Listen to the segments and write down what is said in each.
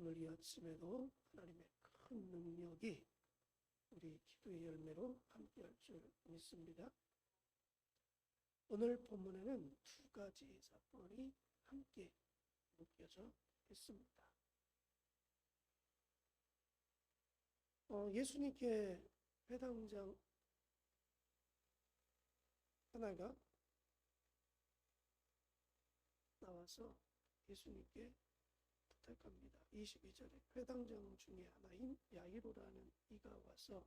오늘 이 아침에도 하나님의 큰 능력이 우리 기도의 열매로 함께할 줄 믿습니다. 오늘 본문에는 두 가지 사건이 함께 묶여져 있습니다. 예수님께 회당장 하나가 나와서 예수님께 부탁합니다. 22절에 회당장 중에 하나인 야이로라는 이가 와서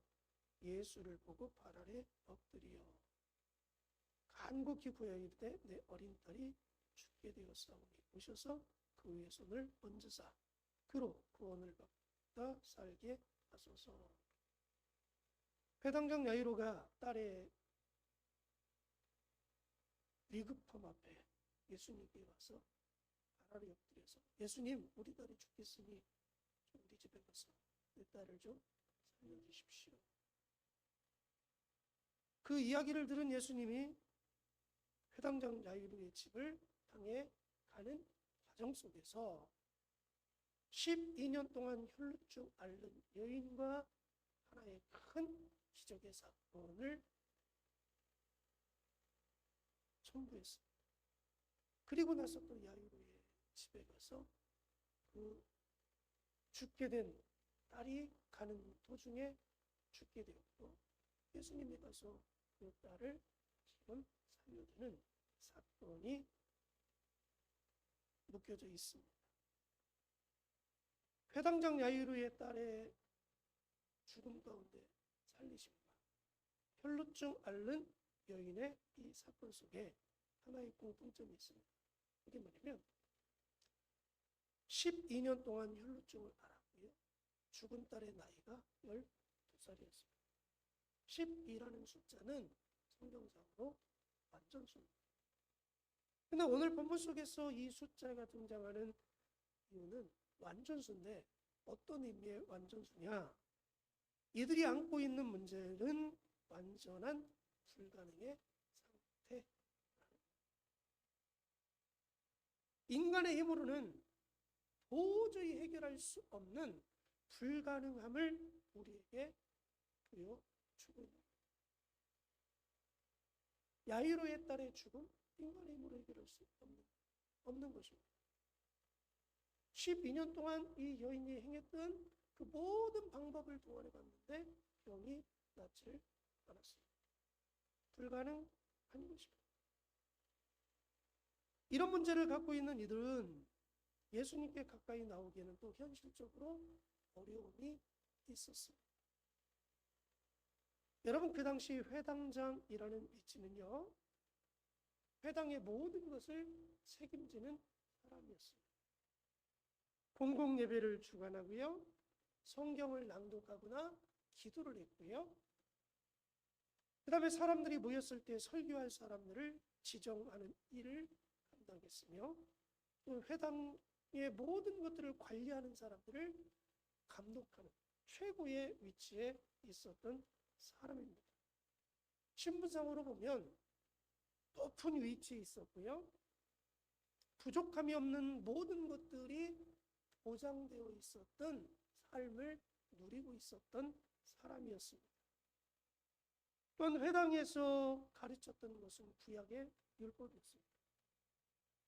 예수를 보고 발 아래 엎드려 간곡히 구하여 이르되 내 어린 딸이 죽게 되었사오니 오셔서 그 위에 손을 얹으사 그로 구원을 받다 살게 하소서. 회당장 야이로가 딸의 위급함 앞에 예수님께 와서 발 아래 엎드려서 예수님, 우리 딸이 죽겠으니 좀 우리 집에 가서 내 딸을 좀 살려주십시오. 그 이야기를 들은 예수님이 회당장 야이로의 집을 향해 가는 과정 속에서 12년 동안 혈루증 앓는 여인과 하나의 큰 기적의 사건을 첨부했습니다. 그리고 나서 또 야이로의 집에 가서 그 죽게 된 딸이 가는 도중에 죽게 되었고 예수님이 가서 그 딸을 지금 살려주는 사건이 묶여져 있습니다. 회당장 야이로의 딸의 죽음 가운데 살리심과 혈루증 앓는 여인의 이 사건 속에 하나의 공통점이 있습니다. 그게 뭐냐면 12년 동안 혈루증을 앓았고요. 죽은 딸의 나이가 12살이었습니다. 12라는 숫자는 성경상으로 완전수입니다. 그런데 오늘 본문 속에서 이 숫자가 등장하는 이유는 완전수인데 어떤 의미의 완전수냐? 이들이 안고 있는 문제는 완전한 불가능의 상태. 인간의 힘으로는 도저히 해결할 수 없는 불가능함을 우리에게 보여주고 있는 거예요. 야이로의 딸의 죽음, 인간의 힘으로 해결할 수 없는 것입니다. 12년 동안 이 여인이 행했던 그 모든 방법을 동원해 봤는데 병이 낫지를 않았습니다. 불가능한 것입니다. 이런 문제를 갖고 있는 이들은 예수님께 가까이 나오기에는 또 현실적으로 어려움이 있었습니다. 여러분, 그 당시 회당장이라는 위치는요, 회당의 모든 것을 책임지는 사람이었습니다. 공공 예배를 주관하고요, 성경을 낭독하거나 기도를 했고요, 그 다음에 사람들이 모였을 때 설교할 사람들을 지정하는 일을 담당했으며, 또 회당의 모든 것들을 관리하는 사람들을 감독하는 최고의 위치에 있었던 사람입니다. 신분상으로 보면 높은 위치에 있었고요, 부족함이 없는 모든 것들이 보장되어 있었던 삶을 누리고 있었던 사람이었습니다. 또한 회당에서 가르쳤던 것은 구약의 율법이었습니다.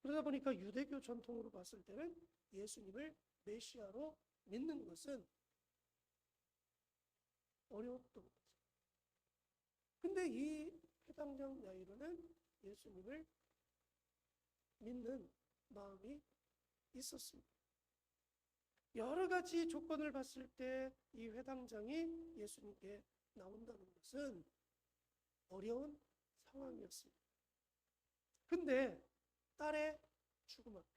그러다 보니까 유대교 전통으로 봤을 때는 예수님을 메시아로 믿는 것은 어려웠던 거죠. 근데 이 회당장 야이로는 예수님을 믿는 마음이 있었습니다. 여러 가지 조건을 봤을 때 이 회당장이 예수님께 나온다는 것은 어려운 상황이었습니다. 근데 딸의 죽음 앞에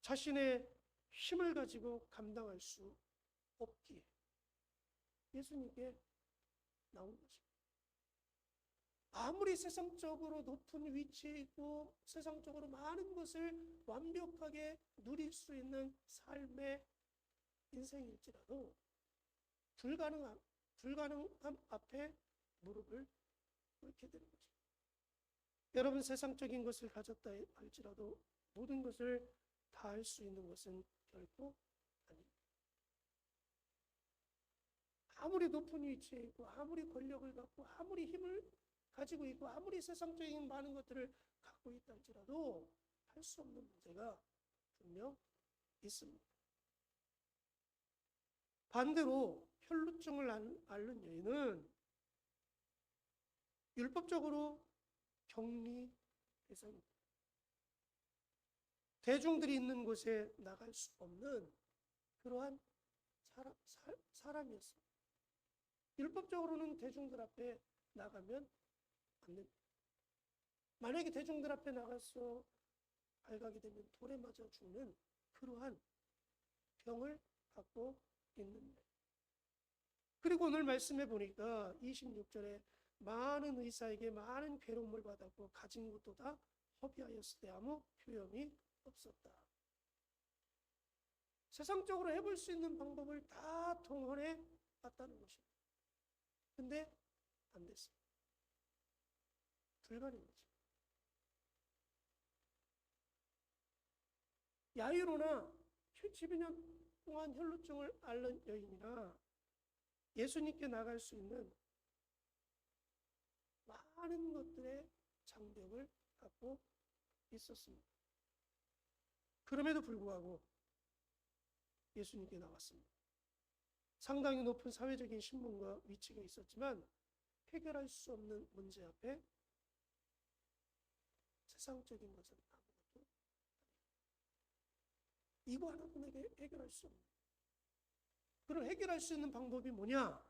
자신의 힘을 가지고 감당할 수 없기에 예수님께 나온 것입니다. 아무리 세상적으로 높은 위치에 있고 세상적으로 많은 것을 완벽하게 누릴 수 있는 삶의 인생일지라도 불가능함 앞에 무릎을 꿇게 되는 거죠. 여러분, 세상적인 것을 가졌다 할지라도 모든 것을 다 할 수 있는 것은 결코 아닙니다. 아무리 높은 위치에 있고 아무리 권력을 갖고 아무리 힘을 가지고 있고 아무리 세상적인 많은 것들을 갖고 있다 할지라도 할 수 없는 문제가 분명 있습니다. 반대로 혈루증을 앓는 여인은 율법적으로 격리 대상입니다. 대중들이 있는 곳에 나갈 수 없는 그러한 사람이었습니다. 율법적으로는 대중들 앞에 나가면 안 됩니다. 만약에 대중들 앞에 나가서 발각이 되면 돌에 맞아 죽는 그러한 병을 갖고 있는 거예요. 그리고 오늘 말씀해 보니까 26절에 많은 의사에게 많은 괴로움을 받았고 가진 것도 다 허비하였을 때 아무 효용이 없었다. 세상적으로 해볼 수 있는 방법을 다 동원해 봤다는 것입니다. 근데 안 됐습니다. 불가능한 거죠. 야이로나 12년 동안 혈루증을 앓는 여인이나 예수님께 나갈 수 있는 많은 것들의 장벽을 갖고 있었습니다. 그럼에도 불구하고 예수님께 나왔습니다. 상당히 높은 사회적인 신분과 위치가 있었지만 해결할 수 없는 문제 앞에 세상적인 것은 아무것도 아닙니다. 이거 하나뿐에 해결할 수 없는. 그럼 해결할 수 있는 방법이 뭐냐?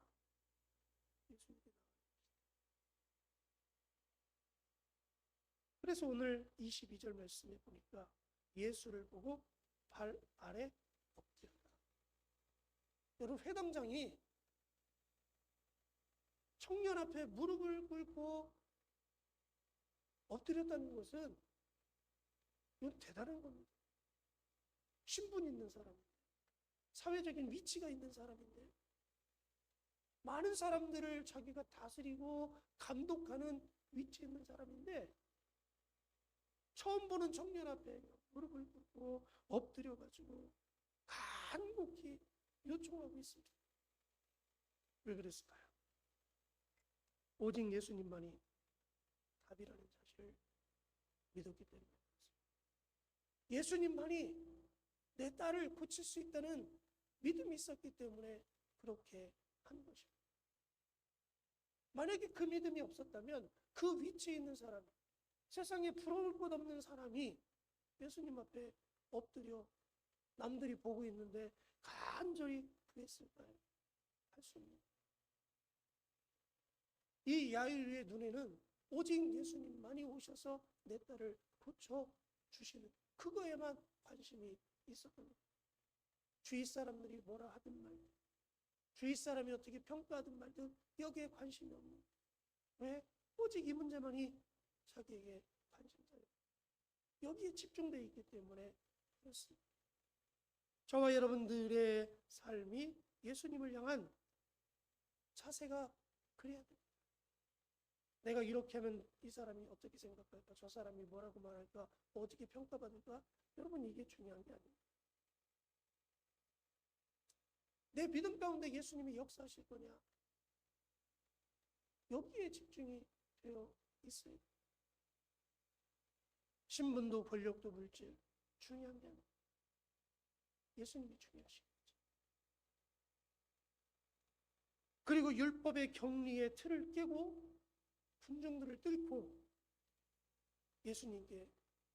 예수님께 나가는 것입니다. 그래서 오늘 22절 말씀에 보니까 예수를 보고 발 아래 엎드렸다. 여러분, 회당장이 청년 앞에 무릎을 꿇고 엎드렸다는 것은 이건 대단한 겁니다. 신분 있는 사람인데, 사회적인 위치가 있는 사람인데, 많은 사람들을 자기가 다스리고 감독하는 위치에 있는 사람인데 처음 보는 청년 앞에 무릎을 꿇고 엎드려가지고 간곡히 요청하고 있습니다. 왜 그랬을까요? 오직 예수님만이 답이라는 사실을 믿었기 때문에 그렇습니다. 예수님만이 내 딸을 고칠 수 있다는 믿음이 있었기 때문에 그렇게 한 것입니다. 만약에 그 믿음이 없었다면 그 위치에 있는 사람, 세상에 부러울 것 없는 사람이 예수님 앞에 엎드려 남들이 보고 있는데 간절히 그랬을까요? 할 수 없는. 이 야이로의 눈에는 오직 예수님만이 오셔서 내 딸을 고쳐주시는 그거에만 관심이 있었던 겁니다. 주위 사람들이 뭐라 하든 말든, 주위 사람이 어떻게 평가하든 말든 여기에 관심이 없는. 왜? 오직 이 문제만이 자기에게 관심사예요. 여기에 집중되어 있기 때문에 그렇습니다. 저와 여러분들의 삶이 예수님을 향한 자세가 그래야 돼요. 내가 이렇게 하면 이 사람이 어떻게 생각할까? 저 사람이 뭐라고 말할까? 어떻게 평가받을까? 여러분, 이게 중요한 게 아닙니다. 내 믿음 가운데 예수님이 역사하실 거냐? 여기에 집중이 되어 있어요. 신분도 권력도 물질 중요한 게 아니에요. 예수님이 중요하신 거죠. 그리고 율법의 격리의 틀을 깨고 군중들을 뚫고 예수님께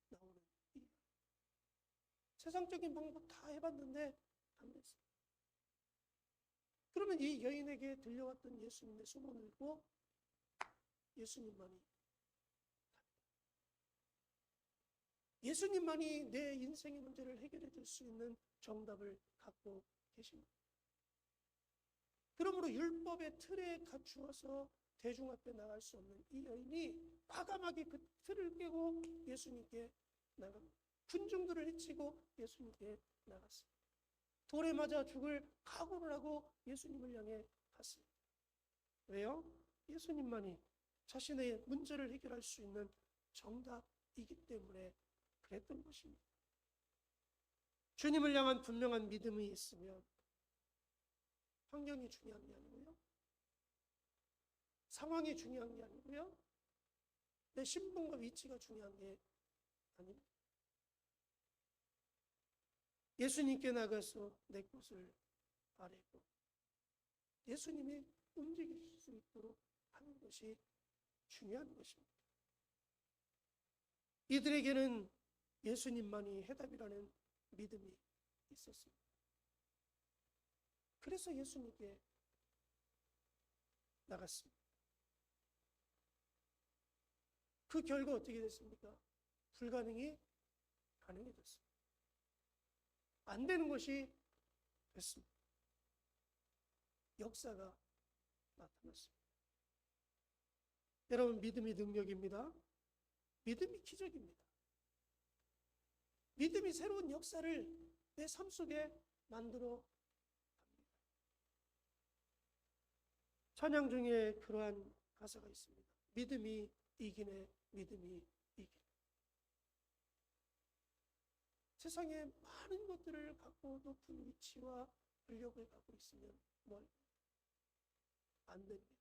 나오는 이 세상적인 방법 다 해봤는데 안 됐어요. 그러면 이 여인에게 들려왔던 예수님의 소문을 듣고 예수님만이 예수님만이 내 인생의 문제를 해결해 줄 수 있는 정답을 갖고 계십니다. 그러므로 율법의 틀에 갖추어서 대중 앞에 나갈 수 없는 이 여인이 과감하게 그 틀을 깨고 예수님께 나갑니다. 군중들을 해치고 예수님께 나갔습니다. 돌에 맞아 죽을 각오를 하고 예수님을 향해 갔습니다. 왜요? 예수님만이 자신의 문제를 해결할 수 있는 정답이기 때문에 그랬던 것입니다. 주님을 향한 분명한 믿음이 있으면 환경이 중요한 게 아니고요, 상황이 중요한 게 아니고요, 내 신분과 위치가 중요한 게 아닙니다. 예수님께 나가서 내 것을 아뢰고 예수님이 움직이실 수 있도록 하는 것이 중요한 것입니다. 이들에게는 예수님만이 해답이라는 믿음이 있었습니다. 그래서 예수님께 나갔습니다. 그 결과 어떻게 됐습니까? 불가능이 가능해졌습니다. 안 되는 것이 됐습니다. 역사가 나타났습니다. 여러분, 믿음이 능력입니다. 믿음이 기적입니다. 믿음이 새로운 역사를 내 삶 속에 만들어 갑니다. 찬양 중에 그러한 가사가 있습니다. 믿음이 이기네, 믿음이 이기네. 세상에 많은 것들을 갖고 높은 위치와 권력을 갖고 있으면 뭘 안 됩니다.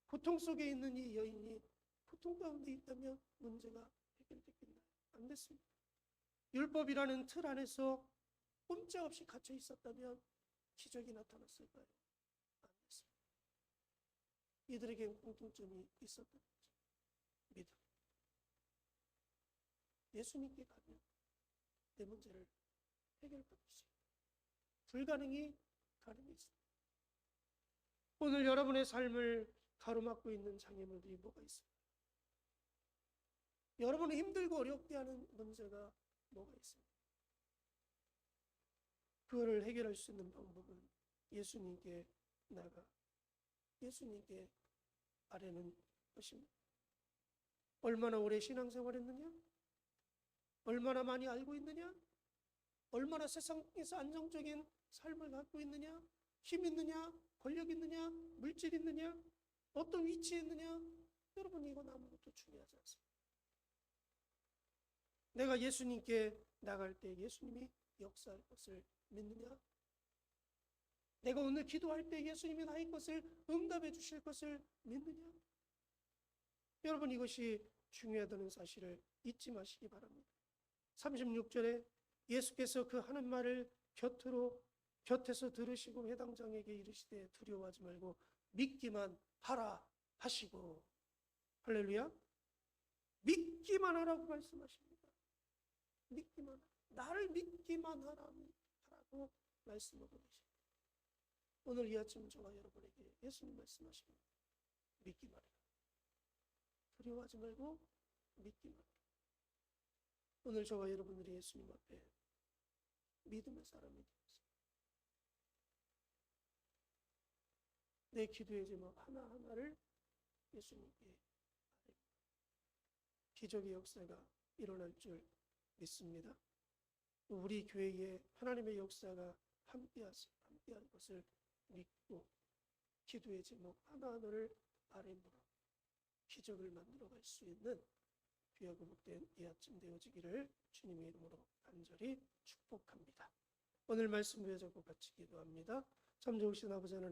고통 속에 있는 이 여인이 고통 가운데 있다면 문제가 해결됐겠나요? 안 됐습니다. 율법이라는 틀 안에서 꼼짝없이 갇혀 있었다면 기적이 나타났을까요? 안 됐습니다. 이들에겐 공통점이 있었던 거죠. 믿음. 예수님께 가면 내 문제를 해결받을 수 있다. 불가능이 가능해집니다. 오늘 여러분의 삶을 가로막고 있는 장애물들이 뭐가 있습니까? 여러분을 힘들고 어렵게 하는 문제가 뭐가 있습니까? 그거를 해결할 수 있는 방법은 예수님께 나가 예수님께 아뢰는 것입니다. 얼마나 오래 신앙생활했느냐? 얼마나 많이 알고 있느냐? 얼마나 세상에서 안정적인 삶을 갖고 있느냐? 힘 있느냐? 권력 있느냐? 물질 있느냐? 어떤 위치에 있느냐? 여러분, 이건 아무것도 중요하지 않습니다. 내가 예수님께 나갈 때 예수님이 역사할 것을 믿느냐? 내가 오늘 기도할 때 예수님이 나의 것을 응답해 주실 것을 믿느냐? 여러분, 이것이 중요하다는 사실을 잊지 마시기 바랍니다. 36절에 예수께서 그 하는 말을 곁에서 들으시고 회당장에게 이르시되 두려워하지 말고 믿기만 하라 하시고, 할렐루야, 믿기만 하라고 말씀하십니다. 믿기만 하라. 나를 믿기만 하라고 말씀하고 계십니다. 오늘 이 아침 저와 여러분에게 예수님 말씀하십니다. 믿기만 해라. 두려워하지 말고 믿기만 해라. 오늘 저와 여러분들이 예수님 앞에 믿음의 사람이 되었습니다. 내 기도의 제목 하나하나를 예수님께 아뢰고 기적의 역사가 일어날 줄 믿습니다. 우리 교회에 하나님의 역사가 함께할 것을 믿고 기도의 제목 하나하나를 아뢰므로 기적을 만들어갈 수 있는 귀하고 복된 이 아침 되어지기를 주님의 이름으로 간절히 축복합니다. 오늘 말씀 외우자고 같이 기도합니다. 참 좋으신 아버지 하나님,